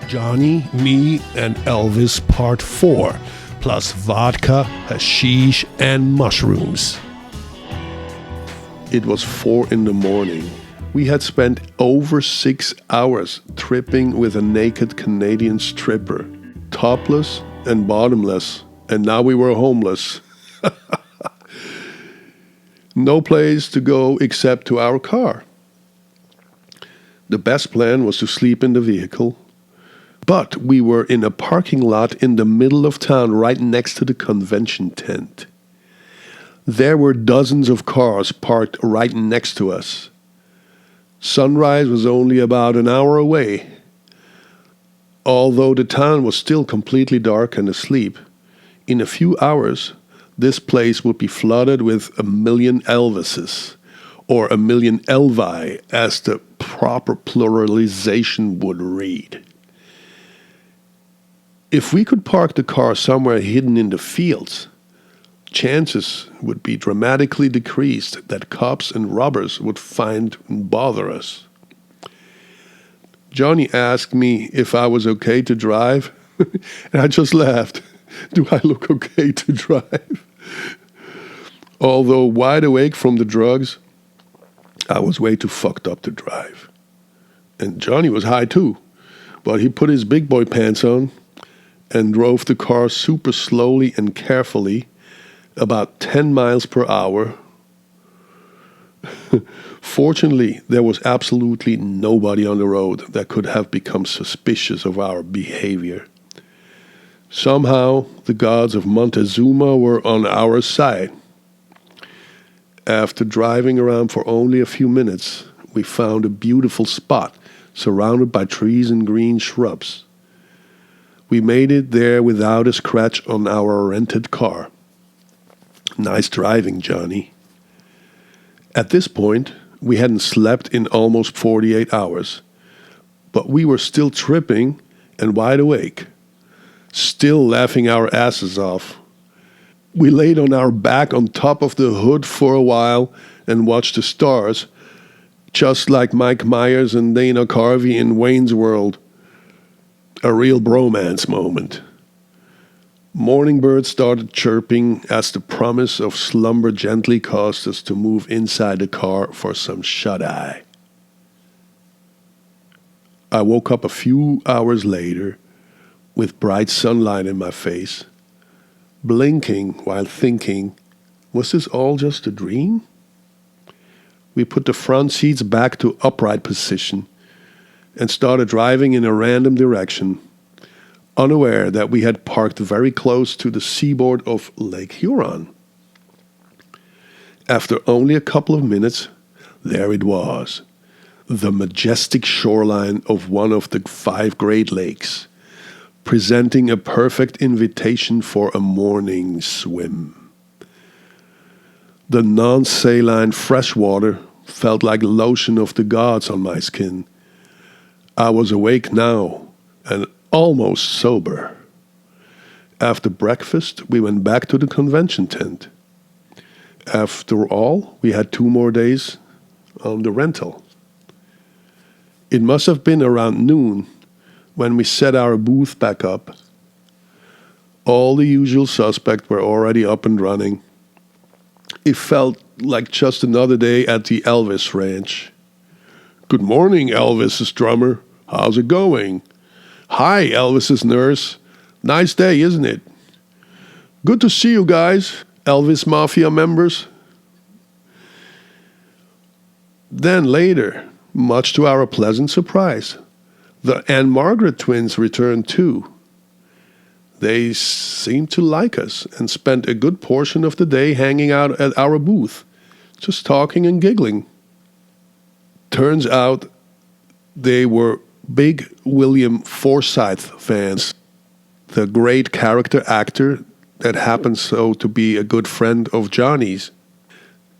Johnny, me, and Elvis Part 4, plus vodka, hashish, and mushrooms. It was 4 in the morning. We had spent over 6 hours tripping with a naked Canadian stripper, topless and bottomless, and now we were homeless. No place to go except to our car. The best plan was to sleep in the vehicle, but we were in a parking lot in the middle of town right next to the convention tent. There were dozens of cars parked right next to us. Sunrise was only about an hour away. Although the town was still completely dark and asleep, in a few hours, this place would be flooded with 1 million Elvises, or 1 million Elvi, as the proper pluralization would read. If we could park the car somewhere hidden in the fields, chances would be dramatically decreased that cops and robbers would find and bother us. Johnny asked me if I was okay to drive, and I just laughed. Do I look okay to drive? Although wide awake from the drugs, I was way too fucked up to drive. And Johnny was high too, but he put his big boy pants on and drove the car super slowly and carefully, about 10 miles per hour. Fortunately, there was absolutely nobody on the road that could have become suspicious of our behavior. Somehow, the gods of Montezuma were on our side. After driving around for only a few minutes, we found a beautiful spot surrounded by trees and green shrubs. We made it there without a scratch on our rented car. Nice driving, Johnny. At this point, we hadn't slept in almost 48 hours, but we were still tripping and wide awake, still laughing our asses off. We laid on our back on top of the hood for a while and watched the stars, just like Mike Myers and Dana Carvey in Wayne's World. A real bromance moment. Morning birds started chirping as the promise of slumber gently caused us to move inside the car for some shut-eye. I woke up a few hours later with bright sunlight in my face, blinking while thinking, was this all just a dream? We put the front seats back to upright position and started driving in a random direction, unaware that we had parked very close to the seaboard of Lake Huron. After only a couple of minutes, there it was, the majestic shoreline of one of the 5 Great Lakes, presenting a perfect invitation for a morning swim. The non-saline fresh water felt like lotion of the gods on my skin. I was awake now and almost sober. After breakfast, we went back to the convention tent. After all, we had 2 more days on the rental. It must have been around noon when we set our booth back up. All the usual suspects were already up and running. It felt like just another day at the Elvis Ranch. Good morning, Elvis's drummer. How's it going? Hi, Elvis's nurse. Nice day, isn't it? Good to see you guys, Elvis Mafia members. Then later, much to our pleasant surprise, the Ann Margaret twins returned too. They seemed to like us and spent a good portion of the day hanging out at our booth, just talking and giggling. Turns out they were big William Forsythe fans, the great character actor that happens so to be a good friend of Johnny's.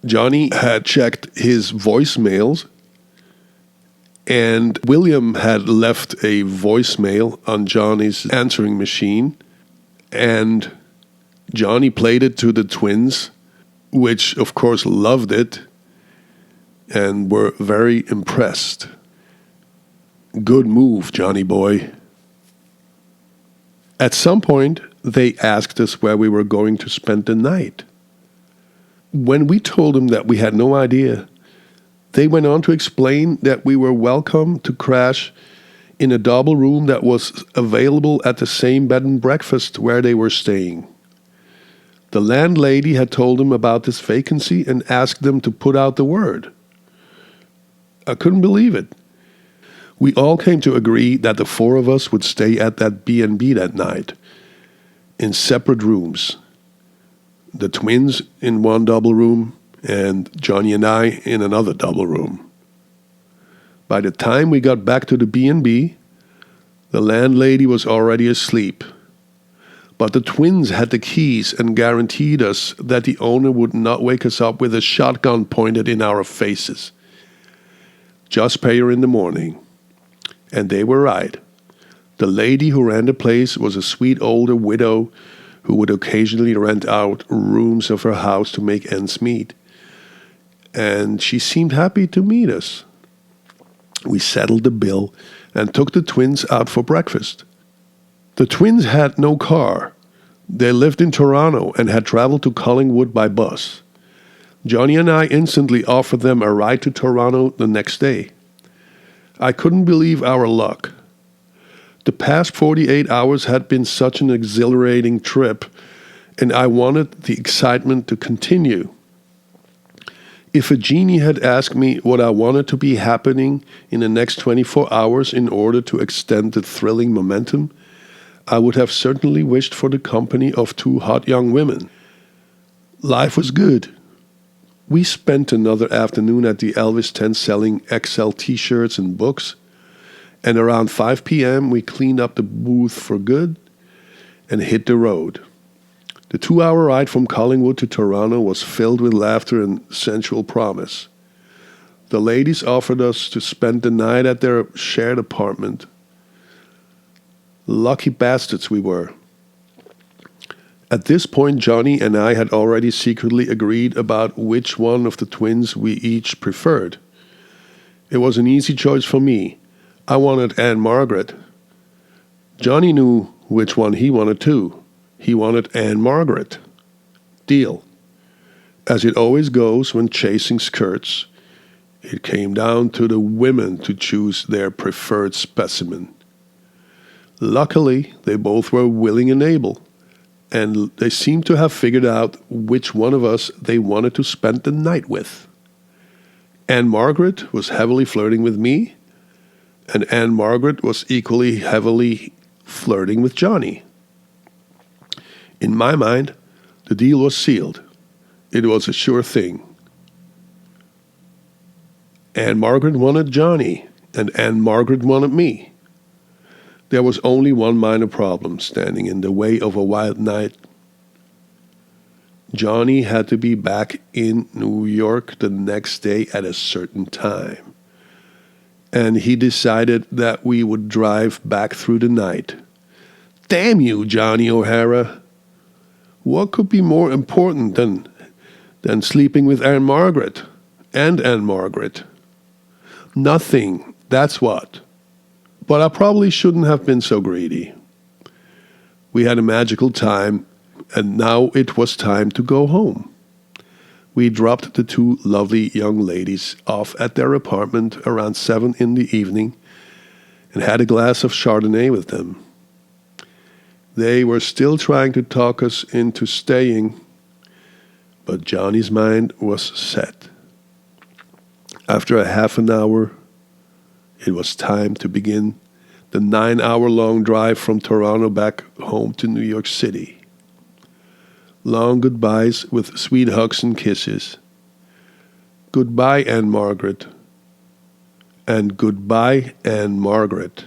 Johnny had checked his voicemails, and William had left a voicemail on Johnny's answering machine, and Johnny played it to the twins, which of course loved it and were very impressed. Good move, Johnny boy. At some point, they asked us where we were going to spend the night. When we told them that we had no idea, they went on to explain that we were welcome to crash in a double room that was available at the same bed and breakfast where they were staying. The landlady had told them about this vacancy and asked them to put out the word. I couldn't believe it. We all came to agree that the four of us would stay at that B&B that night, in separate rooms. The twins in one double room, and Johnny and I in another double room. By the time we got back to the B&B, the landlady was already asleep. But the twins had the keys and guaranteed us that the owner would not wake us up with a shotgun pointed in our faces. Just pay her in the morning. And they were right. The lady who ran the place was a sweet older widow who would occasionally rent out rooms of her house to make ends meet. And she seemed happy to meet us. We settled the bill and took the twins out for breakfast. The twins had no car. They lived in Toronto and had traveled to Collingwood by bus. Johnny and I instantly offered them a ride to Toronto the next day. I couldn't believe our luck. The past 48 hours had been such an exhilarating trip, and I wanted the excitement to continue. If a genie had asked me what I wanted to be happening in the next 24 hours in order to extend the thrilling momentum, I would have certainly wished for the company of two hot young women. Life was good. We spent another afternoon at the Elvis tent selling XL t-shirts and books, and around 5 p.m. we cleaned up the booth for good and hit the road. The 2-hour ride from Collingwood to Toronto was filled with laughter and sensual promise. The ladies offered us to spend the night at their shared apartment. Lucky bastards we were. At this point, Johnny and I had already secretly agreed about which one of the twins we each preferred. It was an easy choice for me. I wanted Anne Margaret. Johnny knew which one he wanted too. He wanted Anne Margaret. Deal. As it always goes when chasing skirts, it came down to the women to choose their preferred specimen. Luckily, they both were willing and able, and they seemed to have figured out which one of us they wanted to spend the night with. Anne Margaret was heavily flirting with me, and Anne Margaret was equally heavily flirting with Johnny. In my mind, the deal was sealed. It was a sure thing. Anne Margaret wanted Johnny, and Anne Margaret wanted me. There was only one minor problem standing in the way of a wild night. Johnny had to be back in New York the next day at a certain time. And he decided that we would drive back through the night. Damn you, Johnny O'Hara. What could be more important than sleeping with Anne Margaret and Anne Margaret? Nothing, that's what. But I probably shouldn't have been so greedy. We had a magical time, and now it was time to go home. We dropped the two lovely young ladies off at their apartment around 7 in the evening and had a glass of Chardonnay with them. They were still trying to talk us into staying, but Johnny's mind was set. After a half an hour, it was time to begin the 9-hour-long drive from Toronto back home to New York City. Long goodbyes with sweet hugs and kisses. Goodbye, Anne Margaret. And goodbye, Anne Margaret.